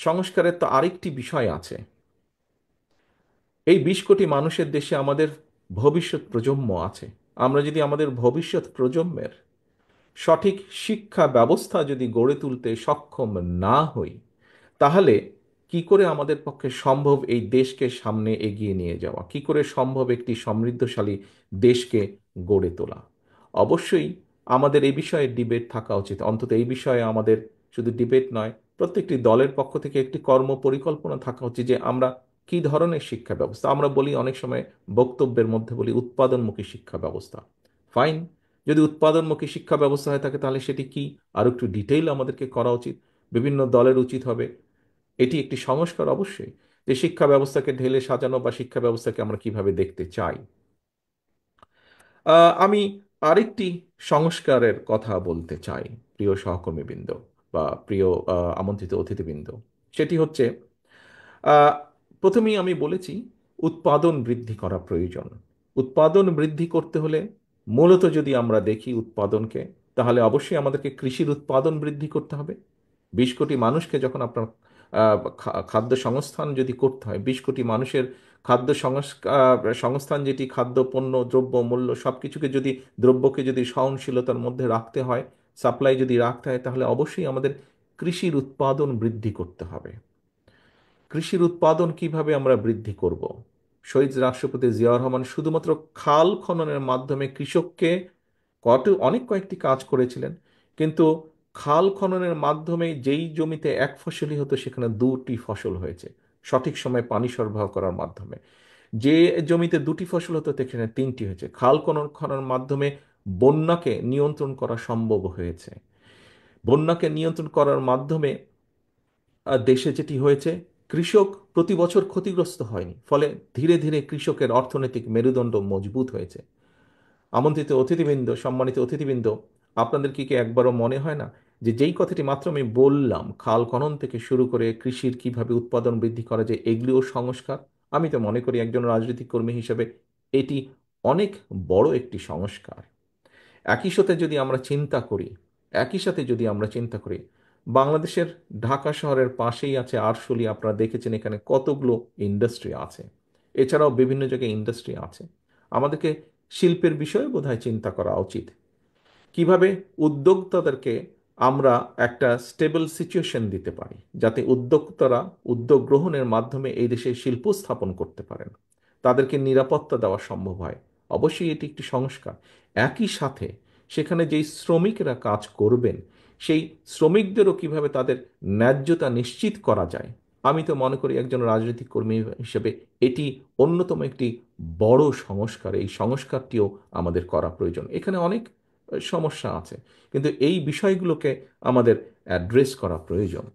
সংস্কারের তো আরেকটি বিষয় আছে। এই ২০ কোটি মানুষের দেশে আমাদের ভবিষ্যৎ প্রজন্ম আছে। আমরা যদি আমাদের ভবিষ্যৎ প্রজন্মের সঠিক শিক্ষা ব্যবস্থা যদি গড়ে তুলতে সক্ষম না হই, তাহলে কি করে আমাদের পক্ষে সম্ভব এই দেশকে সামনে এগিয়ে নিয়ে যাওয়া, কি করে সম্ভব একটি সমৃদ্ধশালী দেশকে গড়ে তোলা? অবশ্যই আমাদের এই বিষয়ে ডিবেট থাকা উচিত। অন্তত এই বিষয়ে আমাদের শুধু ডিবেট নয়, প্রত্যেকটি দলের পক্ষ থেকে একটি কর্ম পরিকল্পনা থাকা উচিত যে আমরা কি ধরনের শিক্ষা ব্যবস্থা। আমরা বলি অনেক সময়, বক্তব্যের মধ্যে বলি উৎপাদনমুখী শিক্ষা ব্যবস্থা। ফাইন, যদি উৎপাদনমুখী শিক্ষা ব্যবস্থা হয়ে থাকে তাহলে সেটি কি, আর একটু ডিটেইল আমাদেরকে করা উচিত। বিভিন্ন দলের উচিত হবে এটি একটি সংস্কার অবশ্যই, যে শিক্ষা ব্যবস্থাকে ঢেলে সাজানো বা শিক্ষা ব্যবস্থাকে আমরা কিভাবে দেখতে চাই। আমি আরেকটি সংস্কারের কথা বলতে চাই, প্রিয় সহকর্মীবৃন্দ বা প্রিয় আমন্ত্রিত অতিথিবৃন্দ। সেটি হচ্ছে, আহ, প্রথমেই আমি বলেছি উৎপাদন বৃদ্ধি করা প্রয়োজন। উৎপাদন বৃদ্ধি করতে হলে মূলত যদি আমরা দেখি উৎপাদনকে, তাহলে অবশ্যই আমাদেরকে কৃষির উৎপাদন বৃদ্ধি করতে হবে। ২০ কোটি মানুষকে যখন আপনার খাদ্য সংস্থান যদি করতে হয়, ২০ কোটি মানুষের খাদ্য সংস্থান, যেটি খাদ্য পণ্য দ্রব্য মূল্য সব কিছুকে যদি, দ্রব্যকে যদি সহনশীলতার মধ্যে রাখতে হয়, সাপ্লাই যদি রাখতে হয়, তাহলে অবশ্যই আমাদের কৃষির উৎপাদন বৃদ্ধি করতে হবে। কৃষির উৎপাদন কিভাবে আমরা বৃদ্ধি করব? শহীদ রাষ্ট্রপতি জিয়াউর রহমান শুধুমাত্র খাল খননের মাধ্যমে কৃষককে অনেক কয়েকটি কাজ করেছিলেন, কিন্তু খাল খননের মাধ্যমে যেই জমিতে এক ফসলই হতো সেখানে দুটি ফসল হয়েছে, সঠিক সময়ে পানি সরবরাহ করার মাধ্যমে। যে জমিতে দুটি ফসল হতো সেখানে তিনটি হয়েছে। খাল খননের মাধ্যমে বন্যাকে নিয়ন্ত্রণ করা সম্ভব হয়েছে। বন্যাকে নিয়ন্ত্রণ করার মাধ্যমে দেশে যেটি হয়েছে, কৃষক প্রতি বছর ক্ষতিগ্রস্ত হয়নি, ফলে ধীরে ধীরে কৃষকের অর্থনৈতিক মেরুদণ্ড মজবুত হয়েছে। আমন্ত্রিত অতিথিবৃন্দ, সম্মানিত অতিথিবৃন্দ, আপনাদের কি একবারও মনে হয় না যে যেই কথাটি মাত্র আমি বললাম, খাল খনন থেকে শুরু করে কৃষির কিভাবে উৎপাদন বৃদ্ধি করা যায়, এগুলিও সংস্কার? আমি তো মনে করি একজন রাজনৈতিক কর্মী হিসেবে এটি অনেক বড় একটি সংস্কার। একই সাথে যদি আমরা চিন্তা করি, একই সাথে যদি আমরা চিন্তা করি, বাংলাদেশের ঢাকা শহরের পাশেই আছে আরশোলি। আপনারা দেখেছেন এখানে কতগুলো ইন্ডাস্ট্রি আছে, এছাড়াও বিভিন্ন জায়গায় ইন্ডাস্ট্রি আছে। আমাদেরকে শিল্পের বিষয়ে বোধহয় চিন্তা করা উচিত। কিভাবে উদ্যোক্তাদেরকে আমরা একটা স্টেবল সিচুয়েশন দিতে পারি, যাতে উদ্যোক্তারা উদ্যোগ গ্রহণের মাধ্যমে এই দেশে শিল্প স্থাপন করতে পারেন, তাদেরকে নিরাপত্তা দেওয়া সম্ভব হয়। অবশ্যই এটি একটি সংস্কার। একই সাথে সেখানে যেই শ্রমিকরা কাজ করবেন, সেই শ্রমিকদেরও কিভাবে তাদের ন্যায্যতা নিশ্চিত করা যায়। আমি তো মনে করি একজন রাজনৈতিক কর্মী হিসেবে এটি অন্যতম একটি বড় সংস্কার। এই সংস্কারটিও আমাদের করা প্রয়োজন। এখানে অনেক সমস্যা আছে, কিন্তু এই বিষয়গুলোকে আমাদের অ্যাড্রেস করা প্রয়োজন।